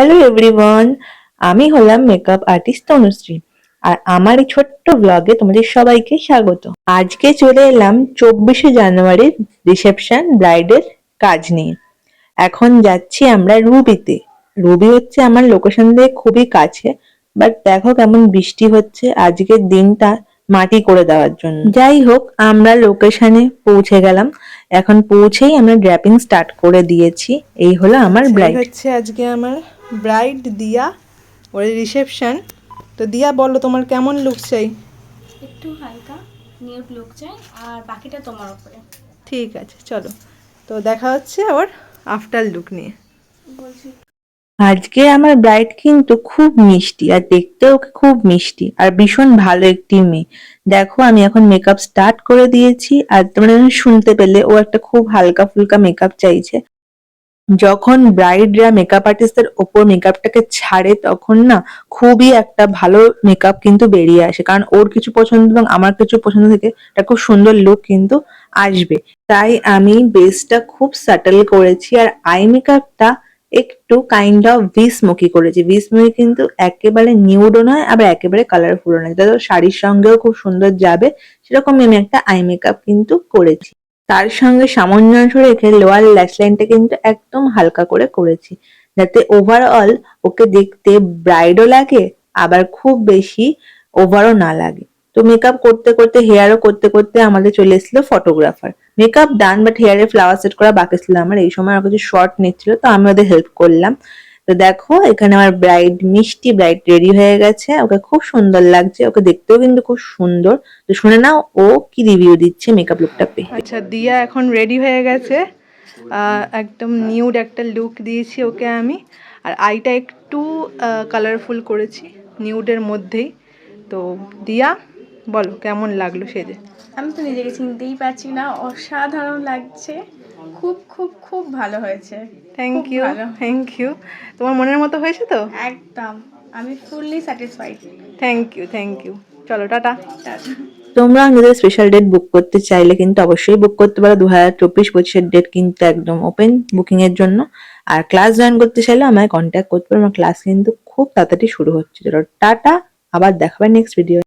Hello everyone, আমি হলাম makeup artist Tanushree. আর আমার এই ছোট্ট ব্লগে তোমাদের সবাইকে স্বাগত। আজকে চলে এলাম 24শে জানুয়ারির রিসেপশন ব্রাইডের কাজ নিয়ে। এখন যাচ্ছি আমরা রুবিতে। রুবি হচ্ছে আমার লোকেশন থেকে খুবই কাছে, বাট দেখো কেমন বৃষ্টি হচ্ছে আজকের দিনটা মাটি করে দেওয়ার জন্য। যাই হোক, আমরা লোকেশনে পৌঁছে গেলাম। এখন পৌঁছেই আমরা ড্র্যাপিং স্টার্ট করে দিয়েছি। এই হলো আমার ব্রাইড। হচ্ছে আজকে আমার ব্রাইড দিয়া, ওর রিসেপশন। তো দিয়া, বলো তোমার কেমন লুক চাই? একটু হালকা নিউড লুক চাই, আর বাকিটা তোমার উপরে। ঠিক আছে, চলো। তো দেখা হচ্ছে ওর আফটার লুক নিয়ে। বলছি আজকে আমার ব্রাইড কিন্তু খুব মিষ্টি, আর দেখতেও ওকে খুব মিষ্টি আর ভীষণ ভালো একটি মেয়ে। দেখো আমি এখন মেকআপ স্টার্ট করে দিয়েছি, আর তোমরা শুনতে পেলে ও একটা খুব হালকা ফুলকা মেকআপ চাইছে। যখন ব্রাইডরা মেকআপ আর্টিস্টের ওপর মেকআপটাকে ছাড়ে তখন না খুবই একটা ভালো মেকআপ কিন্তু বেরিয়ে আসে, কারণ ওর কিছু পছন্দ এবং আমার কিছু পছন্দ থেকে একটা খুব সুন্দর লুক কিন্তু আসবে। তাই আমি বেসটা খুব সাটল করেছি, আর আই মেকআপটা একটু কাইন্ড অফ ভি স্মোকি করেছি। ভি স্মোকি কিন্তু একেবারে নিউডও নয়, আবার একেবারে কালারফুলও নয়, যেটা শাড়ির সঙ্গেও খুব সুন্দর যাবে সেরকম আমি একটা আই মেকআপ কিন্তু করেছি। তার সঙ্গে সামঞ্জস্য রেখে লোয়ার ল্যাশ লাইনটা কিন্তু একদম হালকা করে করেছি, যাতে ওভারঅল ওকে দেখতে ব্রাইডও লাগে আবার খুব বেশি ওভারও না লাগে। তো মেকআপ করতে করতে, হেয়ারও করতে করতে আমাদের চলে এসেছিল ফটোগ্রাফার। মেকআপ ডান, বাট হেয়ারে ফ্লাওয়ার সেট করা বাকি ছিল আমার। এই সময় আর কিছু শর্ট নিচ্ছিল, তো আমি ওদের হেল্প করলাম। তো দেখো এখানে আমার ব্রাইড, মিষ্টি ব্রাইড রেডি হয়ে গেছে। ওকে খুব সুন্দর লাগছে, ওকে দেখতেও কিন্তু খুব সুন্দর। তো শুনে নাও ও কি রিভিউ দিচ্ছে মেকআপ লুকটা পেয়ে। আচ্ছা, দিয়া এখন রেডি হয়ে গেছে। একদম নিউড একটা লুক দিয়েছি ওকে আমি। আর আইটা একটু কালারফুল করেছি নিউডের মধ্যেই। তো দিয়া, বলো কেমন লাগলো সেজে? আমি তো নিজেকে চিনতেই পারছি না, অসাধারণ লাগছে। খুব খুব খুব ভালো হয়েছে। থ্যাংক খুব ইউ, ভালো। Thank you. তোমার মনের মতো হয়েছে তো? একদম, আমি fully satisfied. Thank you, thank you. চলো, টাটা। তোমরা নিজেদের স্পেশাল ডেট বুক করতে চাইলে কিন্তু অবশ্যই বুক করতে পারো। 2024-25-এর ডেট কিন্তু একদম ওপেন বুকিং এর জন্য। আর ক্লাস জয়েন করতে চাইলে আমায় কন্ট্যাক্ট করতে পারো। আমার ক্লাস কিন্তু খুব তাড়াতাড়ি শুরু হচ্ছে। চলো টাটা, আবার দেখাবে নেক্সট ভিডিও।